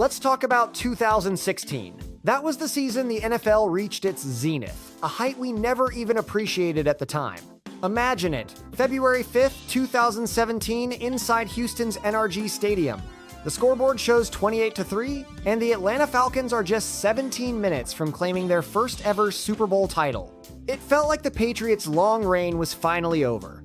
Let's talk about 2016. That was the season the NFL reached its zenith, a height we never even appreciated at the time. Imagine it, February 5th, 2017, inside Houston's NRG Stadium. The scoreboard shows 28-3, and the Atlanta Falcons are just 17 minutes from claiming their first ever Super Bowl title. It felt like the Patriots' long reign was finally over.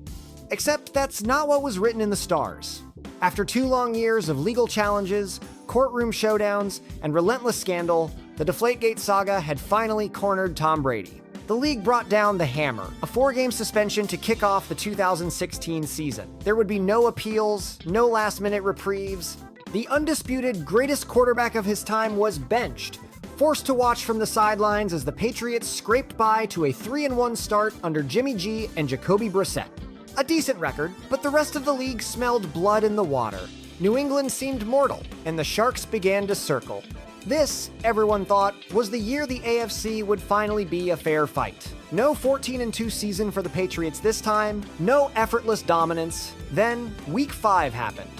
Except that's not what was written in the stars. After 2 long years of legal challenges, courtroom showdowns, and relentless scandal, the DeflateGate saga had finally cornered Tom Brady. The league brought down the hammer, a 4-game suspension to kick off the 2016 season. There would be no appeals, no last-minute reprieves. The undisputed greatest quarterback of his time was benched, forced to watch from the sidelines as the Patriots scraped by to a 3-1 start under Jimmy G and Jacoby Brissett. A decent record, but the rest of the league smelled blood in the water. New England seemed mortal, and the Sharks began to circle. This, everyone thought, was the year the AFC would finally be a fair fight. No 14-2 season for the Patriots this time, no effortless dominance. Then, Week 5 happened.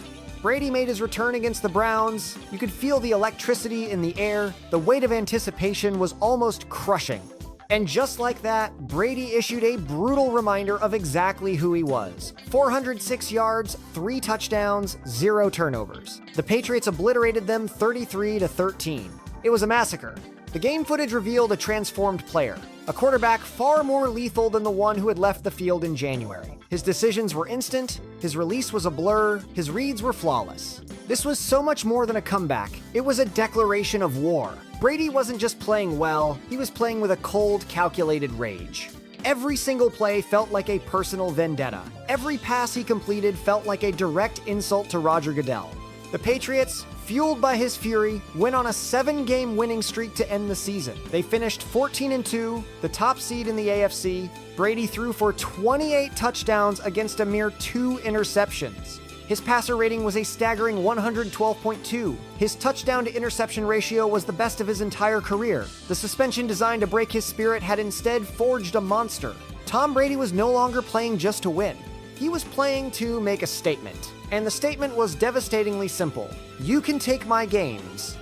Brady made his return against the Browns. You could feel the electricity in the air. The weight of anticipation was almost crushing. And just like that, Brady issued a brutal reminder of exactly who he was. 406 yards, 3 touchdowns, 0 turnovers. The Patriots obliterated them 33-13. It was a massacre. The game footage revealed a transformed player, a quarterback far more lethal than the one who had left the field in January. His decisions were instant, his release was a blur, his reads were flawless. This was so much more than a comeback. It was a declaration of war. Brady wasn't just playing well, he was playing with a cold, calculated rage. Every single play felt like a personal vendetta. Every pass he completed felt like a direct insult to Roger Goodell. The Patriots, fueled by his fury, went on a 7-game winning streak to end the season. They finished 14-2, the top seed in the AFC. Brady threw for 28 touchdowns against a mere 2 interceptions. His passer rating was a staggering 112.2. His touchdown-to-interception ratio was the best of his entire career. The suspension designed to break his spirit had instead forged a monster. Tom Brady was no longer playing just to win. He was playing to make a statement. And the statement was devastatingly simple. You can take my games,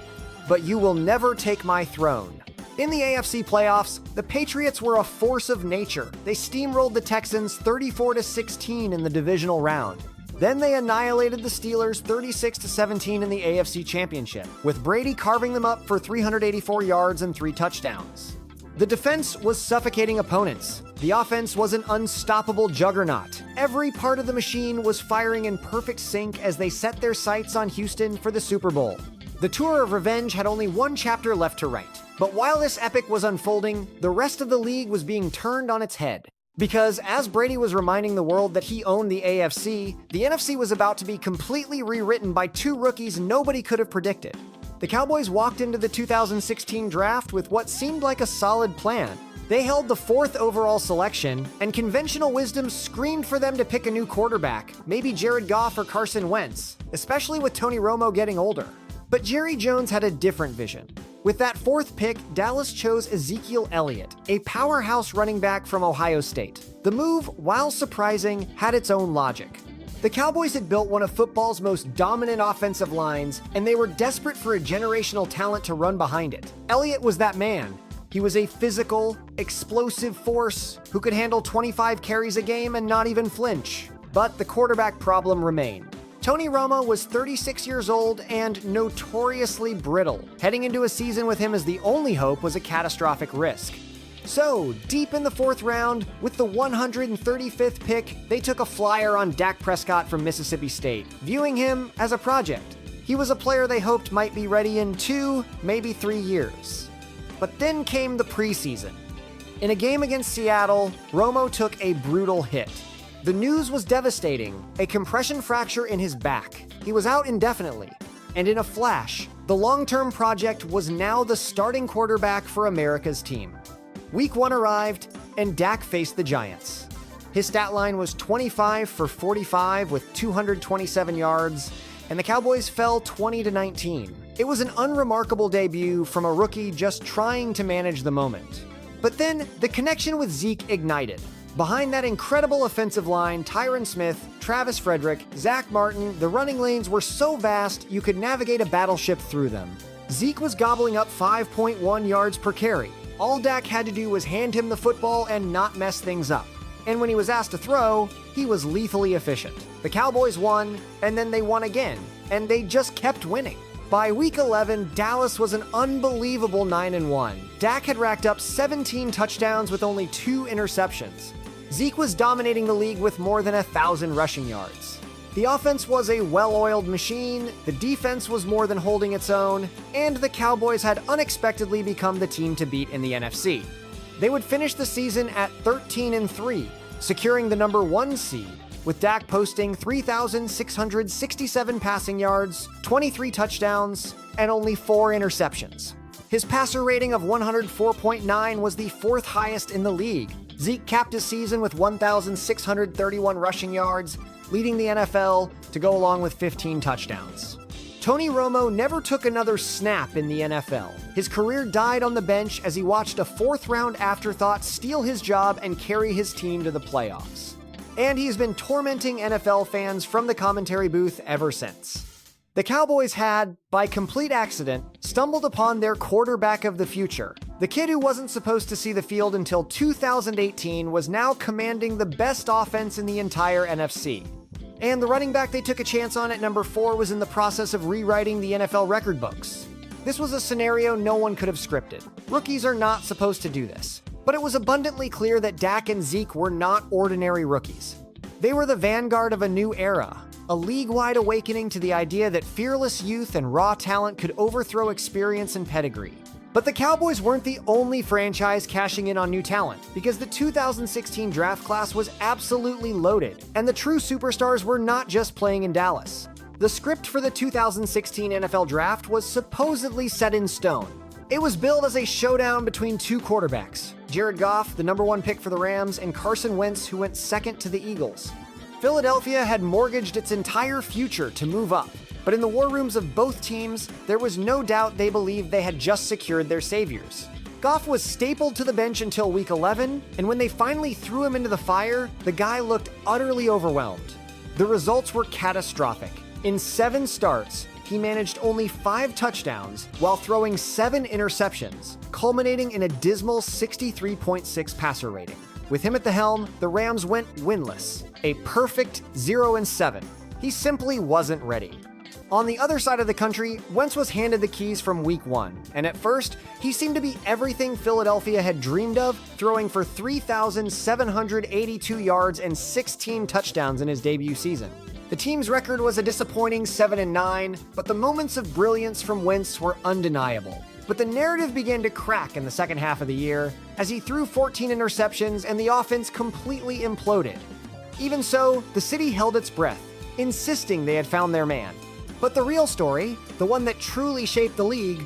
but you will never take my throne. In the AFC playoffs, the Patriots were a force of nature. They steamrolled the Texans 34-16 in the divisional round. Then they annihilated the Steelers 36-17 in the AFC Championship, with Brady carving them up for 384 yards and 3 touchdowns. The defense was suffocating opponents. The offense was an unstoppable juggernaut. Every part of the machine was firing in perfect sync as they set their sights on Houston for the Super Bowl. The tour of revenge had only one chapter left to write. But while this epic was unfolding, the rest of the league was being turned on its head. Because as Brady was reminding the world that he owned the AFC, the NFC was about to be completely rewritten by 2 rookies nobody could have predicted. The Cowboys walked into the 2016 draft with what seemed like a solid plan. They held the 4th overall selection, and conventional wisdom screamed for them to pick a new quarterback, maybe Jared Goff or Carson Wentz, especially with Tony Romo getting older. But Jerry Jones had a different vision. With that 4th pick, Dallas chose Ezekiel Elliott, a powerhouse running back from Ohio State. The move, while surprising, had its own logic. The Cowboys had built one of football's most dominant offensive lines, and they were desperate for a generational talent to run behind it. Elliott was that man. He was a physical, explosive force who could handle 25 carries a game and not even flinch. But the quarterback problem remained. Tony Romo was 36 years old and notoriously brittle. Heading into a season with him as the only hope was a catastrophic risk. So, deep in the 4th round, with the 135th pick, they took a flyer on Dak Prescott from Mississippi State, viewing him as a project. He was a player they hoped might be ready in 2, maybe 3 years. But then came the preseason. In a game against Seattle, Romo took a brutal hit. The news was devastating, a compression fracture in his back. He was out indefinitely. And in a flash, the long-term project was now the starting quarterback for America's team. Week 1 arrived, and Dak faced the Giants. His stat line was 25 for 45 with 227 yards, and the Cowboys fell 20-19. It was an unremarkable debut from a rookie just trying to manage the moment. But then, the connection with Zeke ignited. Behind that incredible offensive line, Tyron Smith, Travis Frederick, Zach Martin, the running lanes were so vast you could navigate a battleship through them. Zeke was gobbling up 5.1 yards per carry. All Dak had to do was hand him the football and not mess things up. And when he was asked to throw, he was lethally efficient. The Cowboys won, and then they won again, and they just kept winning. By week 11, Dallas was an unbelievable 9-1. Dak had racked up 17 touchdowns with only 2 interceptions. Zeke was dominating the league with more than 1,000 rushing yards. The offense was a well-oiled machine, the defense was more than holding its own, and the Cowboys had unexpectedly become the team to beat in the NFC. They would finish the season at 13-3, securing the number 1 seed, with Dak posting 3,667 passing yards, 23 touchdowns, and only 4 interceptions. His passer rating of 104.9 was the 4th highest in the league. Zeke capped his season with 1,631 rushing yards, leading the NFL to go along with 15 touchdowns. Tony Romo never took another snap in the NFL. His career died on the bench as he watched a 4th-round afterthought steal his job and carry his team to the playoffs. And he's been tormenting NFL fans from the commentary booth ever since. The Cowboys had, by complete accident, stumbled upon their quarterback of the future. The kid who wasn't supposed to see the field until 2018 was now commanding the best offense in the entire NFC. And the running back they took a chance on at number 4 was in the process of rewriting the NFL record books. This was a scenario no one could have scripted. Rookies are not supposed to do this. But it was abundantly clear that Dak and Zeke were not ordinary rookies. They were the vanguard of a new era, a league-wide awakening to the idea that fearless youth and raw talent could overthrow experience and pedigree. But the Cowboys weren't the only franchise cashing in on new talent, because the 2016 draft class was absolutely loaded, and the true superstars were not just playing in Dallas. The script for the 2016 NFL draft was supposedly set in stone. It was billed as a showdown between 2 quarterbacks, Jared Goff, the number 1 pick for the Rams, and Carson Wentz, who went second to the Eagles. Philadelphia had mortgaged its entire future to move up, but in the war rooms of both teams, there was no doubt they believed they had just secured their saviors. Goff was stapled to the bench until week 11, and when they finally threw him into the fire, the guy looked utterly overwhelmed. The results were catastrophic. In 7 starts, he managed only 5 touchdowns while throwing 7 interceptions, culminating in a dismal 63.6 passer rating. With him at the helm, the Rams went winless, a perfect 0-7. He simply wasn't ready. On the other side of the country, Wentz was handed the keys from week 1, and at first, he seemed to be everything Philadelphia had dreamed of, throwing for 3,782 yards and 16 touchdowns in his debut season. The team's record was a disappointing 7-9, but the moments of brilliance from Wentz were undeniable. But the narrative began to crack in the second half of the year, as he threw 14 interceptions and the offense completely imploded. Even so, the city held its breath, insisting they had found their man. But the real story, the one that truly shaped the league,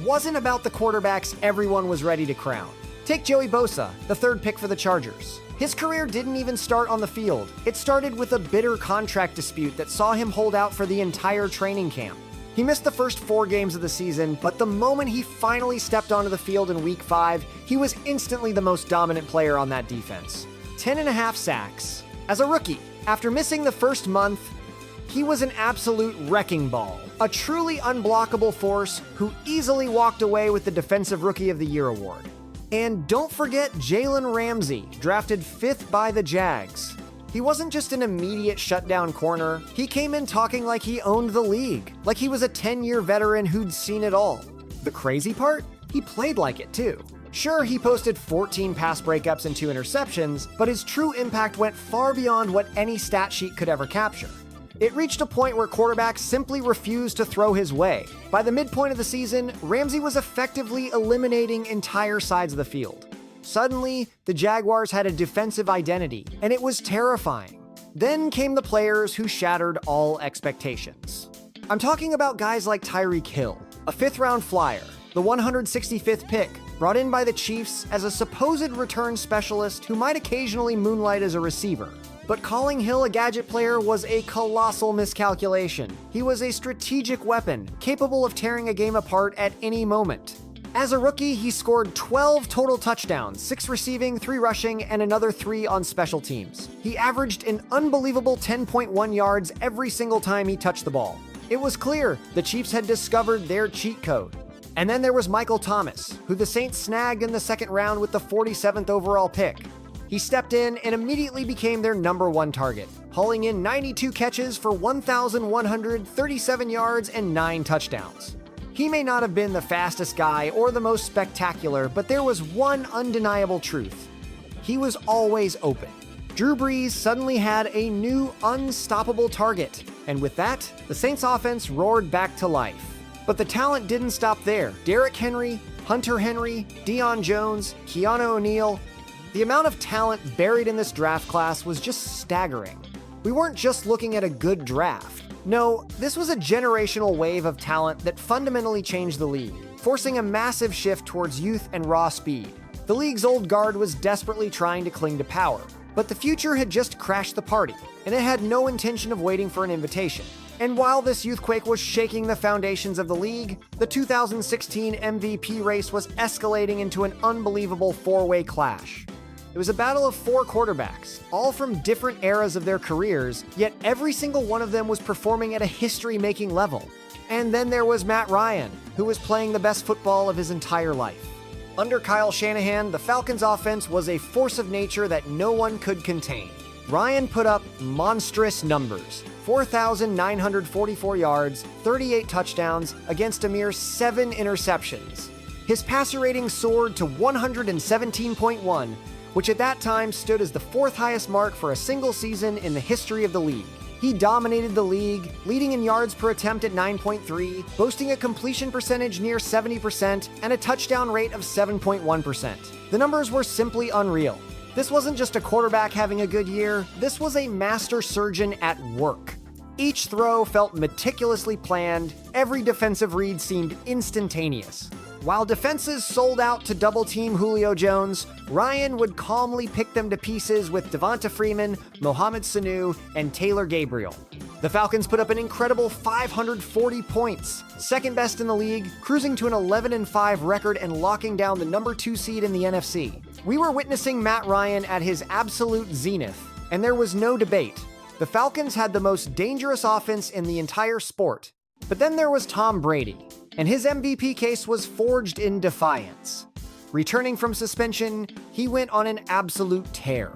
wasn't about the quarterbacks everyone was ready to crown. Take Joey Bosa, the 3rd pick for the Chargers. His career didn't even start on the field. It started with a bitter contract dispute that saw him hold out for the entire training camp. He missed the first 4 games of the season, but the moment he finally stepped onto the field in week 5, he was instantly the most dominant player on that defense. 10.5 sacks. As a rookie, after missing the first month, he was an absolute wrecking ball, a truly unblockable force who easily walked away with the Defensive Rookie of the Year award. And don't forget Jalen Ramsey, drafted 5th by the Jags. He wasn't just an immediate shutdown corner, he came in talking like he owned the league, like he was a 10-year veteran who'd seen it all. The crazy part? He played like it too. Sure, he posted 14 pass breakups and 2 interceptions, but his true impact went far beyond what any stat sheet could ever capture. It reached a point where quarterbacks simply refused to throw his way. By the midpoint of the season, Ramsey was effectively eliminating entire sides of the field. Suddenly, the Jaguars had a defensive identity, and it was terrifying. Then came the players who shattered all expectations. I'm talking about guys like Tyreek Hill, a 5th-round flyer, the 165th pick, brought in by the Chiefs as a supposed return specialist who might occasionally moonlight as a receiver. But calling Hill a gadget player was a colossal miscalculation. He was a strategic weapon, capable of tearing a game apart at any moment. As a rookie, he scored 12 total touchdowns, 6 receiving, 3 rushing, and another 3 on special teams. He averaged an unbelievable 10.1 yards every single time he touched the ball. It was clear the Chiefs had discovered their cheat code. And then there was Michael Thomas, who the Saints snagged in the second round with the 47th overall pick. He stepped in and immediately became their number 1 target, hauling in 92 catches for 1,137 yards and 9 touchdowns. He may not have been the fastest guy or the most spectacular, but there was one undeniable truth. He was always open. Drew Brees suddenly had a new unstoppable target, and with that, the Saints offense roared back to life. But the talent didn't stop there. Derek Henry, Hunter Henry, Deion Jones, Keanu O'Neal. The amount of talent buried in this draft class was just staggering. We weren't just looking at a good draft. No, this was a generational wave of talent that fundamentally changed the league, forcing a massive shift towards youth and raw speed. The league's old guard was desperately trying to cling to power, but the future had just crashed the party, and it had no intention of waiting for an invitation. And while this youthquake was shaking the foundations of the league, the 2016 MVP race was escalating into an unbelievable 4-way clash. It was a battle of 4 quarterbacks, all from different eras of their careers, yet every single one of them was performing at a history-making level. And then there was Matt Ryan, who was playing the best football of his entire life. Under Kyle Shanahan, the Falcons' offense was a force of nature that no one could contain. Ryan put up monstrous numbers: 4,944 yards, 38 touchdowns, against a mere 7 interceptions. His passer rating soared to 117.1, which at that time stood as the 4th highest mark for a single season in the history of the league. He dominated the league, leading in yards per attempt at 9.3, boasting a completion percentage near 70%, and a touchdown rate of 7.1%. The numbers were simply unreal. This wasn't just a quarterback having a good year, this was a master surgeon at work. Each throw felt meticulously planned, every defensive read seemed instantaneous. While defenses sold out to double-team Julio Jones, Ryan would calmly pick them to pieces with Devonta Freeman, Mohamed Sanu, and Taylor Gabriel. The Falcons put up an incredible 540 points, second best in the league, cruising to an 11-5 record and locking down the number 2 seed in the NFC. We were witnessing Matt Ryan at his absolute zenith, and there was no debate. The Falcons had the most dangerous offense in the entire sport. But then there was Tom Brady, and his MVP case was forged in defiance. Returning from suspension, he went on an absolute tear,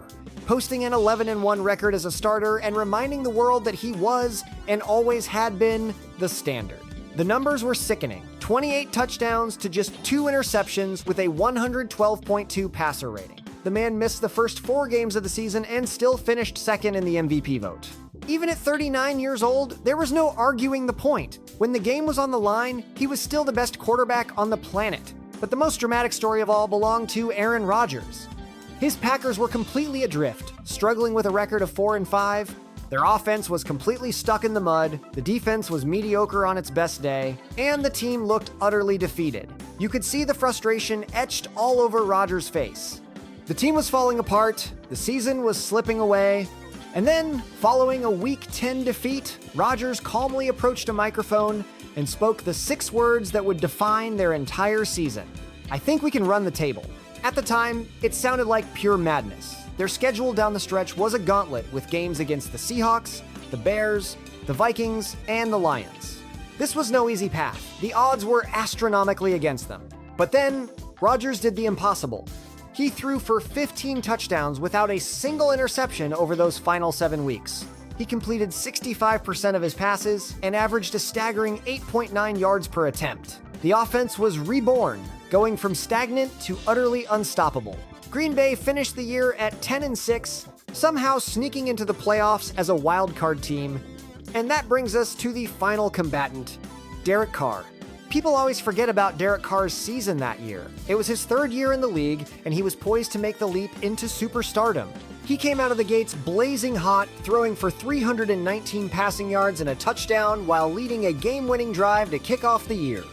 posting an 11-1 record as a starter and reminding the world that he was, and always had been, the standard. The numbers were sickening: 28 touchdowns to just 2 interceptions with a 112.2 passer rating. The man missed the first 4 games of the season and still finished second in the MVP vote. Even at 39 years old, there was no arguing the point. When the game was on the line, he was still the best quarterback on the planet. But the most dramatic story of all belonged to Aaron Rodgers. His Packers were completely adrift, struggling with a record of 4-5. Their offense was completely stuck in the mud, the defense was mediocre on its best day, and the team looked utterly defeated. You could see the frustration etched all over Rodgers' face. The team was falling apart, the season was slipping away, and then, following a Week 10 defeat, Rodgers calmly approached a microphone and spoke the 6 words that would define their entire season: "I think we can run the table." At the time, it sounded like pure madness. Their schedule down the stretch was a gauntlet with games against the Seahawks, the Bears, the Vikings, and the Lions. This was no easy path. The odds were astronomically against them. But then, Rodgers did the impossible. He threw for 15 touchdowns without a single interception over those final 7 weeks. He completed 65% of his passes and averaged a staggering 8.9 yards per attempt. The offense was reborn, going from stagnant to utterly unstoppable. Green Bay finished the year at 10-6, somehow sneaking into the playoffs as a wild-card team. And that brings us to the final combatant, Derek Carr. People always forget about Derek Carr's season that year. It was his 3rd year in the league, and he was poised to make the leap into superstardom. He came out of the gates blazing hot, throwing for 319 passing yards and a touchdown while leading a game-winning drive to kick off the year.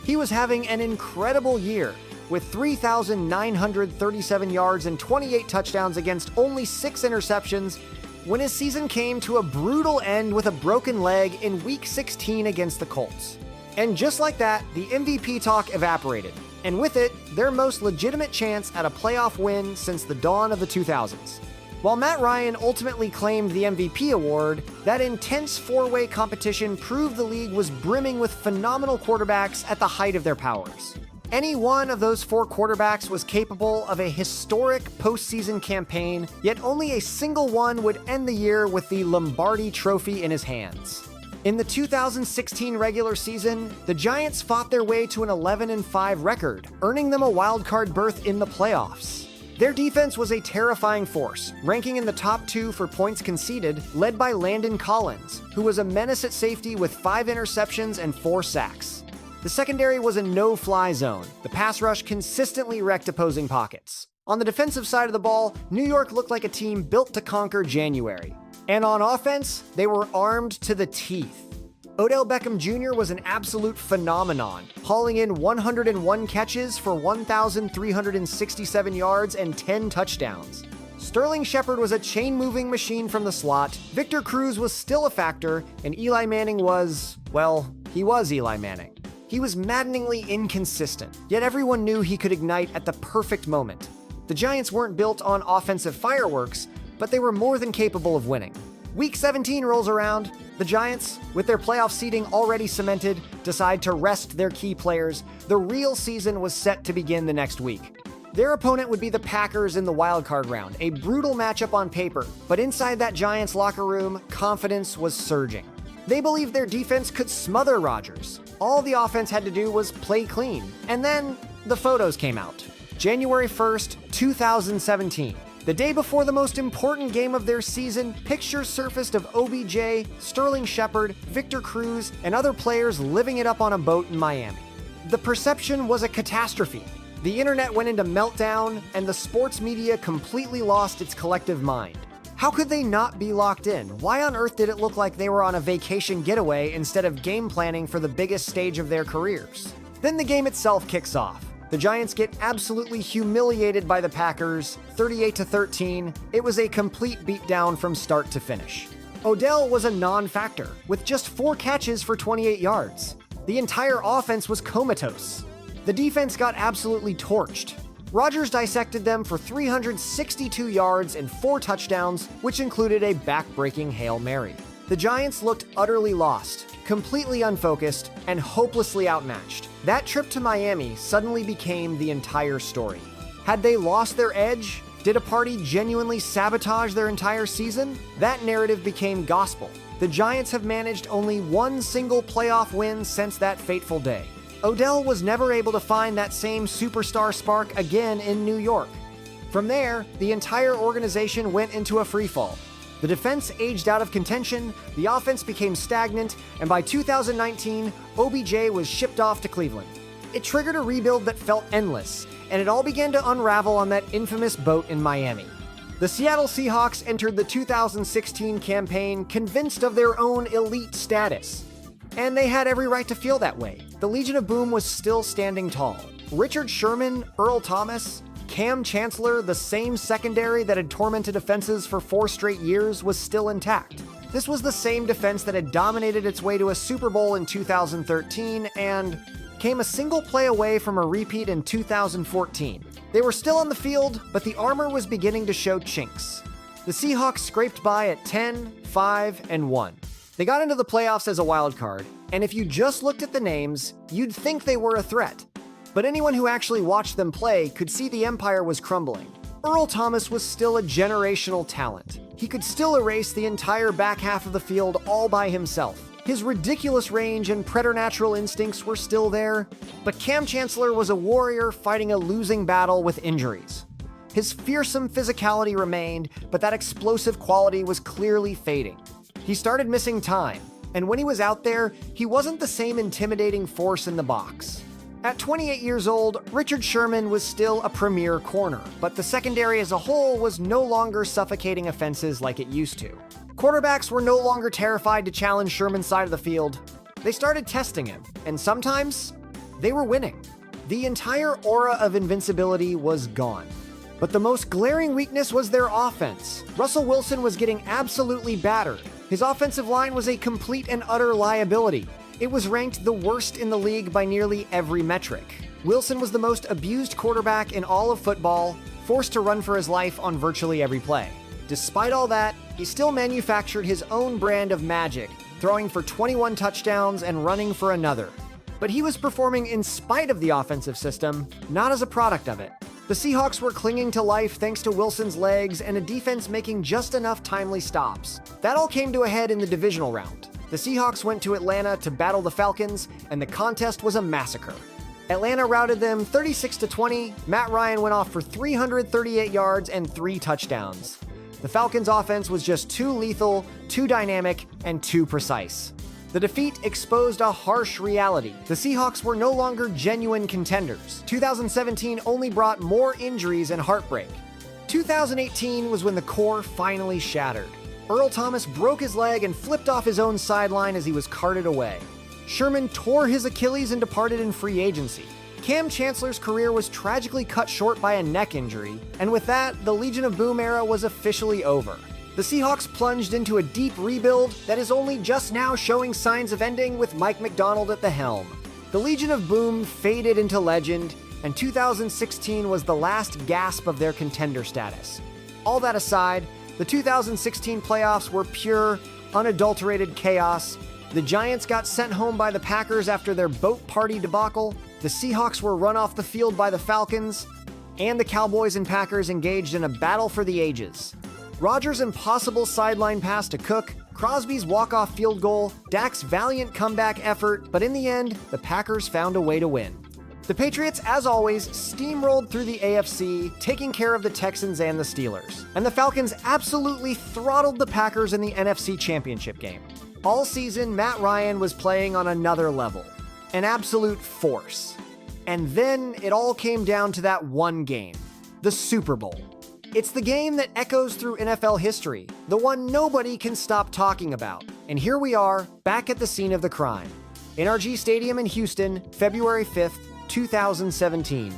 He was having an incredible year, with 3,937 yards and 28 touchdowns against only 6 interceptions, when his season came to a brutal end with a broken leg in Week 16 against the Colts. And just like that, the MVP talk evaporated, and with it, their most legitimate chance at a playoff win since the dawn of the 2000s. While Matt Ryan ultimately claimed the MVP award, that intense four-way competition proved the league was brimming with phenomenal quarterbacks at the height of their powers. Any one of those four quarterbacks was capable of a historic postseason campaign, yet only a single one would end the year with the Lombardi Trophy in his hands. In the 2016 regular season, the Giants fought their way to an 11-5 record, earning them a wildcard berth in the playoffs. Their defense was a terrifying force, ranking in the top 2 for points conceded, led by Landon Collins, who was a menace at safety with 5 interceptions and 4 sacks. The secondary was a no-fly zone. The pass rush consistently wrecked opposing pockets. On the defensive side of the ball, New York looked like a team built to conquer January. And on offense, they were armed to the teeth. Odell Beckham Jr. was an absolute phenomenon, hauling in 101 catches for 1,367 yards and 10 touchdowns. Sterling Shepard was a chain-moving machine from the slot, Victor Cruz was still a factor, and Eli Manning was, well, he was Eli Manning. He was maddeningly inconsistent, yet everyone knew he could ignite at the perfect moment. The Giants weren't built on offensive fireworks, but they were more than capable of winning. Week 17 rolls around. The Giants, with their playoff seeding already cemented, decide to rest their key players. The real season was set to begin the next week. Their opponent would be the Packers in the wildcard round, a brutal matchup on paper, but inside that Giants locker room, confidence was surging. They believed their defense could smother Rodgers. All the offense had to do was play clean. And then the photos came out. January 1st, 2017. The day before the most important game of their season, pictures surfaced of OBJ, Sterling Shepard, Victor Cruz, and other players living it up on a boat in Miami. The perception was a catastrophe. The internet went into meltdown, and the sports media completely lost its collective mind. How could they not be locked in? Why on earth did it look like they were on a vacation getaway instead of game planning for the biggest stage of their careers? Then the game itself kicks off. The Giants get absolutely humiliated by the Packers, 38-13. It was a complete beatdown from start to finish. Odell was a non-factor, with just 4 catches for 28 yards. The entire offense was comatose. The defense got absolutely torched. Rodgers dissected them for 362 yards and 4 touchdowns, which included a back-breaking Hail Mary. The Giants looked utterly lost, completely unfocused, and hopelessly outmatched. That trip to Miami suddenly became the entire story. Had they lost their edge? Did a party genuinely sabotage their entire season? That narrative became gospel. The Giants have managed only one single playoff win since that fateful day. Odell was never able to find that same superstar spark again in New York. From there, the entire organization went into a freefall. The defense aged out of contention, the offense became stagnant, and by 2019, OBJ was shipped off to Cleveland. It triggered a rebuild that felt endless, and it all began to unravel on that infamous boat in Miami. The Seattle Seahawks entered the 2016 campaign convinced of their own elite status. And they had every right to feel that way. The Legion of Boom was still standing tall. Richard Sherman, Earl Thomas, Cam Chancellor, the same secondary that had tormented defenses for 4 straight years, was still intact. This was the same defense that had dominated its way to a Super Bowl in 2013 and came a single play away from a repeat in 2014. They were still on the field, but the armor was beginning to show chinks. The Seahawks scraped by at 10-5-1. They got into the playoffs as a wild card, and if you just looked at the names, you'd think they were a threat. But anyone who actually watched them play could see the empire was crumbling. Earl Thomas was still a generational talent. He could still erase the entire back half of the field all by himself. His ridiculous range and preternatural instincts were still there, but Cam Chancellor was a warrior fighting a losing battle with injuries. His fearsome physicality remained, but that explosive quality was clearly fading. He started missing time, and when he was out there, he wasn't the same intimidating force in the box. At 28 years old, Richard Sherman was still a premier corner, but the secondary as a whole was no longer suffocating offenses like it used to. Quarterbacks were no longer terrified to challenge Sherman's side of the field. They started testing him, and sometimes they were winning. The entire aura of invincibility was gone. But the most glaring weakness was their offense. Russell Wilson was getting absolutely battered. His offensive line was a complete and utter liability. It was ranked the worst in the league by nearly every metric. Wilson was the most abused quarterback in all of football, forced to run for his life on virtually every play. Despite all that, he still manufactured his own brand of magic, throwing for 21 touchdowns and running for another. But he was performing in spite of the offensive system, not as a product of it. The Seahawks were clinging to life thanks to Wilson's legs and a defense making just enough timely stops. That all came to a head in the divisional round. The Seahawks went to Atlanta to battle the Falcons, and the contest was a massacre. Atlanta routed them 36-20. Matt Ryan went off for 338 yards and 3 touchdowns. The Falcons' offense was just too lethal, too dynamic, and too precise. The defeat exposed a harsh reality. The Seahawks were no longer genuine contenders. 2017 only brought more injuries and heartbreak. 2018 was when the core finally shattered. Earl Thomas broke his leg and flipped off his own sideline as he was carted away. Sherman tore his Achilles and departed in free agency. Cam Chancellor's career was tragically cut short by a neck injury, and with that, the Legion of Boom era was officially over. The Seahawks plunged into a deep rebuild that is only just now showing signs of ending with Mike Macdonald at the helm. The Legion of Boom faded into legend, and 2016 was the last gasp of their contender status. All that aside, the 2016 playoffs were pure, unadulterated chaos. The Giants got sent home by the Packers after their boat party debacle. The Seahawks were run off the field by the Falcons. And the Cowboys and Packers engaged in a battle for the ages. Rodgers' impossible sideline pass to Cook, Crosby's walk-off field goal, Dak's valiant comeback effort, but in the end, the Packers found a way to win. The Patriots, as always, steamrolled through the AFC, taking care of the Texans and the Steelers. And the Falcons absolutely throttled the Packers in the NFC Championship game. All season, Matt Ryan was playing on another level. An absolute force. And then it all came down to that one game, the Super Bowl. It's the game that echoes through NFL history, the one nobody can stop talking about. And here we are, back at the scene of the crime. NRG Stadium in Houston, February 5th, 2017.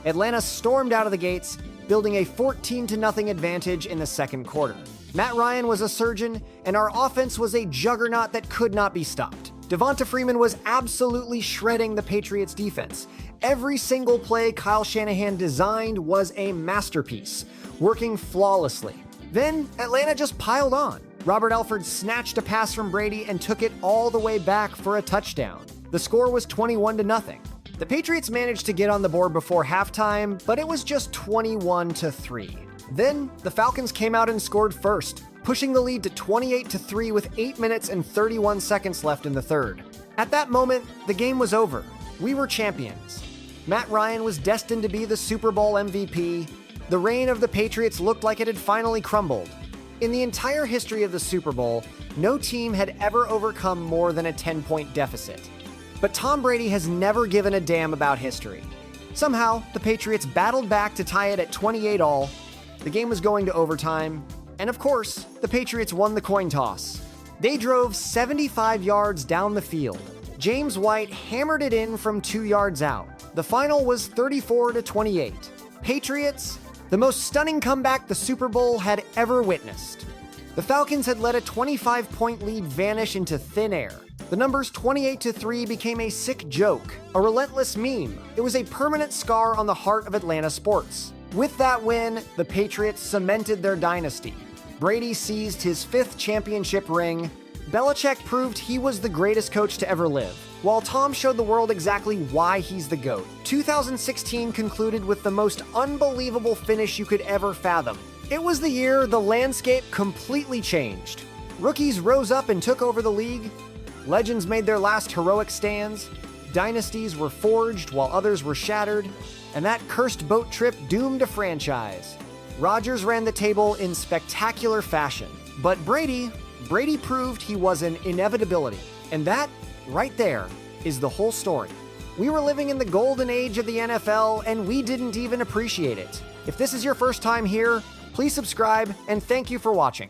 Atlanta stormed out of the gates, building a 14-0 advantage in the second quarter. Matt Ryan was a surgeon, and our offense was a juggernaut that could not be stopped. Devonta Freeman was absolutely shredding the Patriots' defense. Every single play Kyle Shanahan designed was a masterpiece, working flawlessly. Then, Atlanta just piled on. Robert Alford snatched a pass from Brady and took it all the way back for a touchdown. The score was 21-0. The Patriots managed to get on the board before halftime, but it was just 21-3. Then, the Falcons came out and scored first, pushing the lead to 28-3 with 8 minutes and 31 seconds left in the third. At that moment, the game was over. We were champions. Matt Ryan was destined to be the Super Bowl MVP. The reign of the Patriots looked like it had finally crumbled. In the entire history of the Super Bowl, no team had ever overcome more than a 10-point deficit. But Tom Brady has never given a damn about history. Somehow, the Patriots battled back to tie it at 28-all. The game was going to overtime, and of course, the Patriots won the coin toss. They drove 75 yards down the field. James White hammered it in from 2 yards out. The final was 34-28. Patriots, the most stunning comeback the Super Bowl had ever witnessed. The Falcons had let a 25-point lead vanish into thin air. The numbers 28-3 became a sick joke, a relentless meme. It was a permanent scar on the heart of Atlanta sports. With that win, the Patriots cemented their dynasty. Brady seized his 5th championship ring. Belichick proved he was the greatest coach to ever live, while Tom showed the world exactly why he's the GOAT. 2016 concluded with the most unbelievable finish you could ever fathom. It was the year the landscape completely changed. Rookies rose up and took over the league. Legends made their last heroic stands. Dynasties were forged while others were shattered. And that cursed boat trip doomed a franchise. Rodgers ran the table in spectacular fashion. But Brady proved he was an inevitability. And that, right there, is the whole story. We were living in the golden age of the NFL, and we didn't even appreciate it. If this is your first time here, please subscribe, and thank you for watching.